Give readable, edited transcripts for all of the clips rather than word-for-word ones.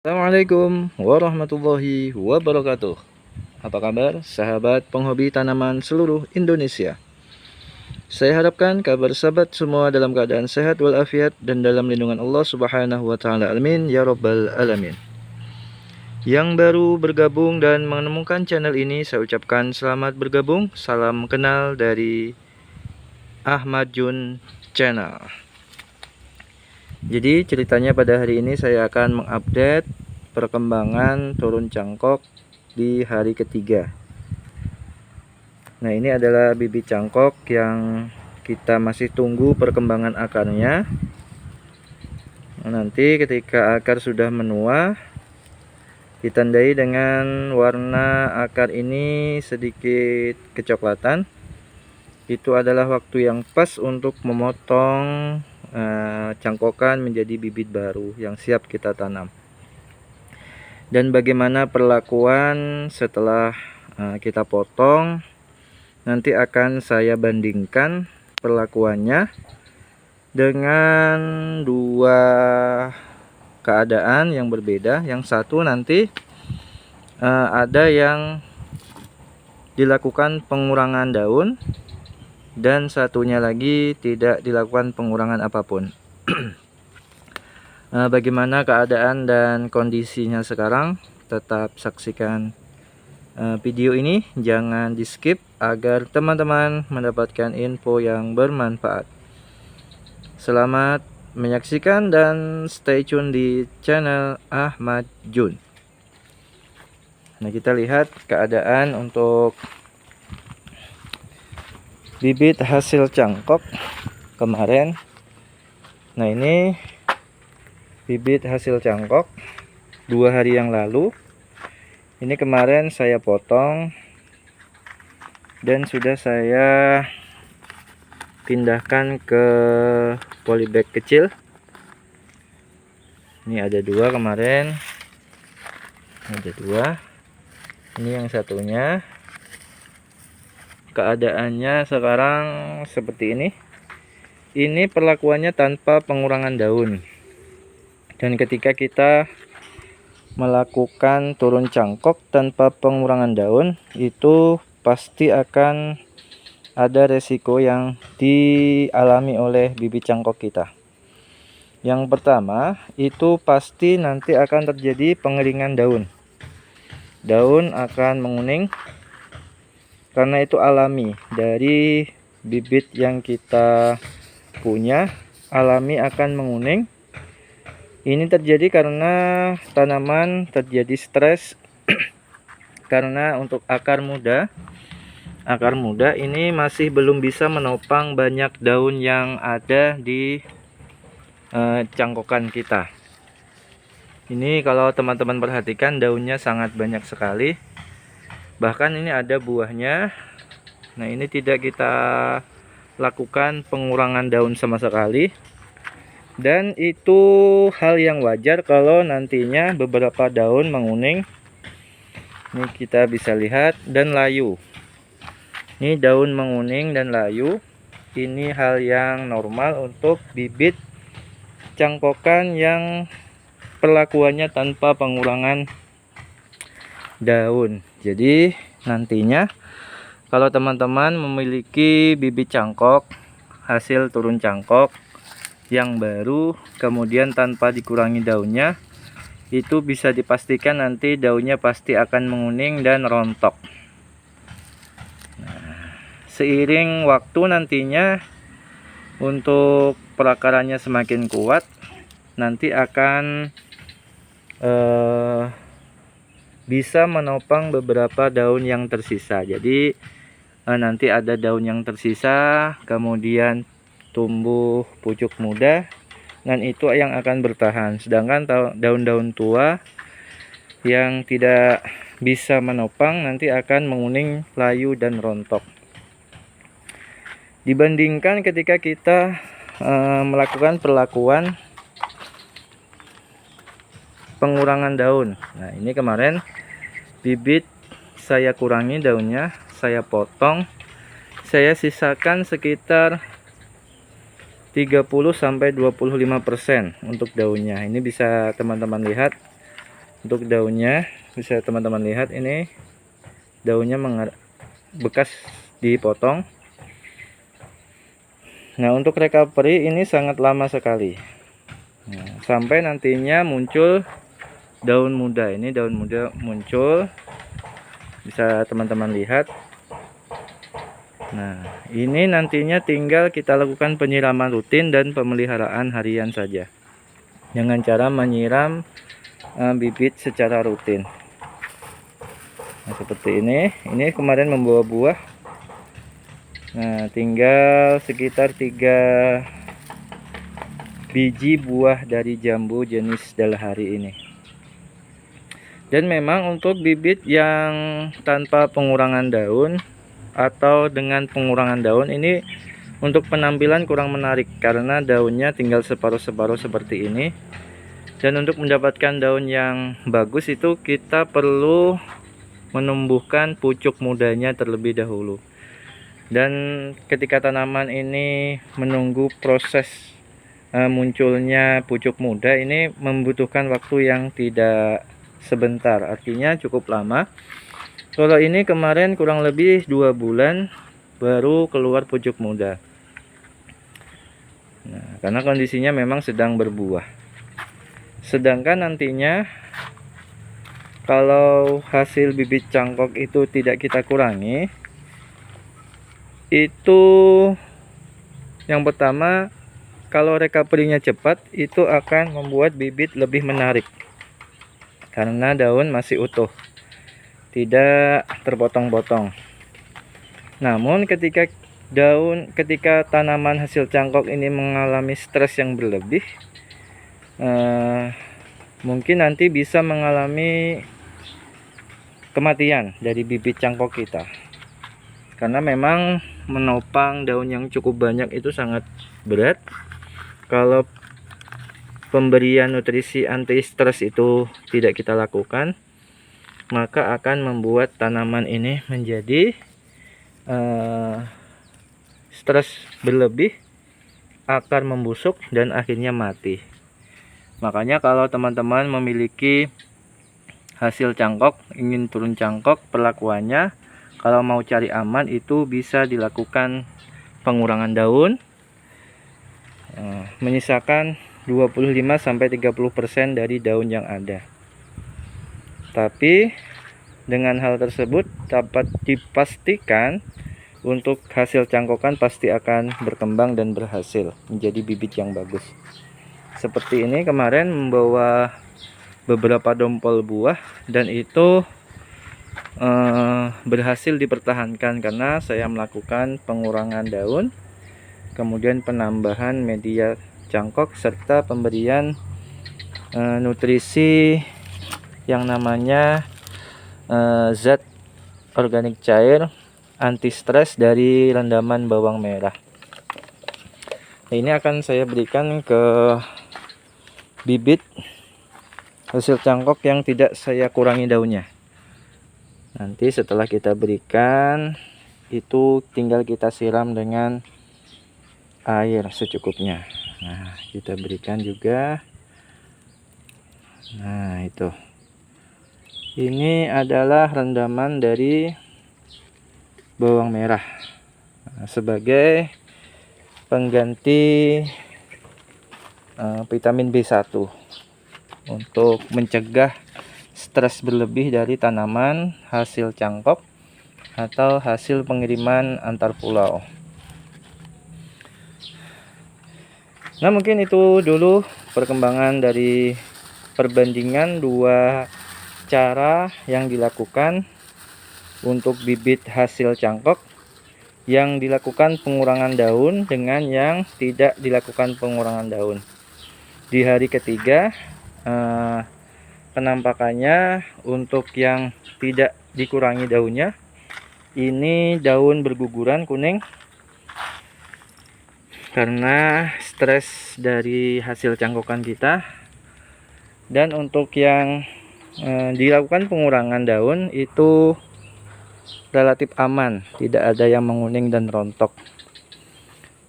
Assalamualaikum warahmatullahi wabarakatuh. Apa kabar sahabat penghobi tanaman seluruh Indonesia? Saya harapkan kabar sahabat semua dalam keadaan sehat walafiat dan dalam lindungan Allah Subhanahu wa taala. Amin ya rabbal alamin. Yang baru bergabung dan menemukan channel ini, saya ucapkan selamat bergabung. Salam kenal dari Ahmad Jun Channel. Jadi ceritanya pada hari ini saya akan mengupdate perkembangan turun cangkok di hari ketiga. Nah, ini adalah bibit cangkok yang kita masih tunggu perkembangan akarnya. Nanti ketika akar sudah menua, ditandai dengan warna akar ini sedikit kecoklatan. Itu adalah waktu yang pas untuk memotong cangkokan menjadi bibit baru yang siap kita tanam. Dan bagaimana perlakuan setelah kita potong, nanti akan saya bandingkan perlakuannya dengan dua keadaan yang berbeda. Yang satu nanti ada yang dilakukan pengurangan daun, dan satunya lagi tidak dilakukan pengurangan apapun. Bagaimana keadaan dan kondisinya sekarang? Tetap saksikan video ini, jangan di skip agar teman-teman mendapatkan info yang bermanfaat. Selamat menyaksikan dan stay tune di channel Ahmad Jun. Nah, kita lihat keadaan untuk bibit hasil cangkok kemarin. Nah, ini bibit hasil cangkok 2 hari yang lalu. Ini kemarin saya potong dan sudah saya pindahkan ke polybag kecil. Ini ada 2 kemarin, ada 2. Ini yang satunya. Keadaannya sekarang seperti ini. Ini perlakuannya tanpa pengurangan daun. Dan ketika kita melakukan turun cangkok tanpa pengurangan daun, itu pasti akan ada resiko yang dialami oleh bibit cangkok kita. Yang pertama, itu pasti nanti akan terjadi pengeringan daun. Daun akan menguning karena itu alami dari bibit yang kita punya, alami akan menguning. Ini terjadi karena tanaman terjadi stres karena untuk akar muda ini masih belum bisa menopang banyak daun yang ada di cangkokan kita. Ini kalau teman-teman perhatikan, daunnya sangat banyak sekali. Bahkan ini ada buahnya. Nah, ini tidak kita lakukan pengurangan daun sama sekali. Dan itu hal yang wajar kalau nantinya beberapa daun menguning. Ini kita bisa lihat, dan layu. Ini daun menguning dan layu. Ini hal yang normal untuk bibit cangkokan yang perlakuannya tanpa pengurangan daun. Jadi nantinya kalau teman-teman memiliki bibit cangkok hasil turun cangkok yang baru kemudian tanpa dikurangi daunnya, itu bisa dipastikan nanti daunnya pasti akan menguning dan rontok. Nah, seiring waktu nantinya untuk perakarannya semakin kuat, nanti akan bisa menopang beberapa daun yang tersisa. Jadi nanti ada daun yang tersisa, kemudian tumbuh pucuk muda, dan itu yang akan bertahan. Sedangkan daun-daun tua yang tidak bisa menopang nanti akan menguning, layu, dan rontok. Dibandingkan ketika kita melakukan perlakuan pengurangan daun. Nah, ini kemarin bibit saya kurangi daunnya, saya potong, saya sisakan sekitar 30-25% untuk daunnya. Ini bisa teman-teman lihat Untuk daunnya bisa teman-teman lihat, ini daunnya bekas dipotong. Nah, untuk recovery ini sangat lama sekali. Nah, sampai nantinya muncul daun muda. Ini daun muda muncul, bisa teman-teman lihat. Nah, ini nantinya tinggal kita lakukan penyiraman rutin dan pemeliharaan harian saja dengan cara menyiram bibit secara rutin. Nah, seperti ini kemarin membawa buah. Nah, tinggal sekitar 3 biji buah dari jambu jenis dalahari ini. Dan memang untuk bibit yang tanpa pengurangan daun atau dengan pengurangan daun, ini untuk penampilan kurang menarik karena daunnya tinggal separuh-separuh seperti ini. Dan untuk mendapatkan daun yang bagus itu kita perlu menumbuhkan pucuk mudanya terlebih dahulu. Dan ketika tanaman ini menunggu proses munculnya pucuk muda, ini membutuhkan waktu yang tidak sebentar, artinya cukup lama. Kalau ini kemarin kurang lebih 2 bulan baru keluar pucuk muda. Nah, karena kondisinya memang sedang berbuah. Sedangkan nantinya kalau hasil bibit cangkok itu tidak kita kurangi, itu yang pertama, kalau recovery-nya cepat, itu akan membuat bibit lebih menarik karena daun masih utuh, tidak terpotong-potong. Namun ketika tanaman hasil cangkok ini mengalami stres yang berlebih, mungkin nanti bisa mengalami kematian dari bibit cangkok kita, karena memang menopang daun yang cukup banyak itu sangat berat. Kalau pemberian nutrisi anti stres itu tidak kita lakukan, maka akan membuat tanaman ini menjadi stres berlebih, akar membusuk dan akhirnya mati. Makanya kalau teman-teman memiliki hasil cangkok, ingin turun cangkok, perlakuannya kalau mau cari aman itu bisa dilakukan pengurangan daun, menyisakan 25-30% dari daun yang ada. Tapi dengan hal tersebut dapat dipastikan untuk hasil cangkokan pasti akan berkembang dan berhasil menjadi bibit yang bagus. Seperti ini kemarin membawa beberapa dompol buah, dan itu berhasil dipertahankan karena saya melakukan pengurangan daun, kemudian penambahan media cangkok, serta pemberian nutrisi yang namanya zat organik cair anti stres dari rendaman bawang merah. Nah, ini akan saya berikan ke bibit hasil cangkok yang tidak saya kurangi daunnya. Nanti setelah kita berikan, itu tinggal kita siram dengan air secukupnya. Nah, kita berikan juga. Nah, itu. Ini adalah rendaman dari bawang merah sebagai pengganti vitamin B1 untuk mencegah stres berlebih dari tanaman hasil cangkok atau hasil pengiriman antar pulau. Nah, mungkin itu dulu perkembangan dari perbandingan dua cara yang dilakukan untuk bibit hasil cangkok, yang dilakukan pengurangan daun dengan yang tidak dilakukan pengurangan daun. Di hari ketiga, penampakannya untuk yang tidak dikurangi daunnya, ini daun berguguran kuning karena stres dari hasil cangkokan kita. Dan untuk yang dilakukan pengurangan daun itu relatif aman, tidak ada yang menguning dan rontok.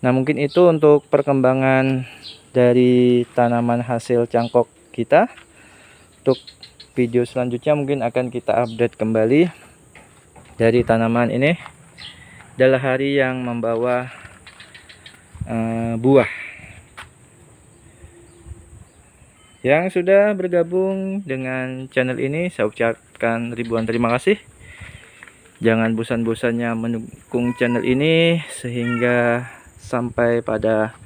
Nah, mungkin itu untuk perkembangan dari tanaman hasil cangkok kita. Untuk video selanjutnya mungkin akan kita update kembali dari tanaman ini adalah hari yang membawa buah. Yang sudah bergabung dengan channel ini saya ucapkan ribuan terima kasih. Jangan bosan-bosannya mendukung channel ini sehingga sampai pada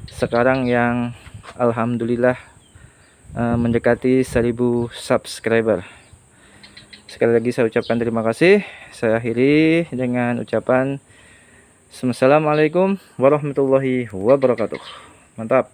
sekarang yang alhamdulillah mendekati 1000 subscriber. Sekali lagi saya ucapkan terima kasih. Saya akhiri dengan ucapan Assalamualaikum warahmatullahi wabarakatuh. Mantap.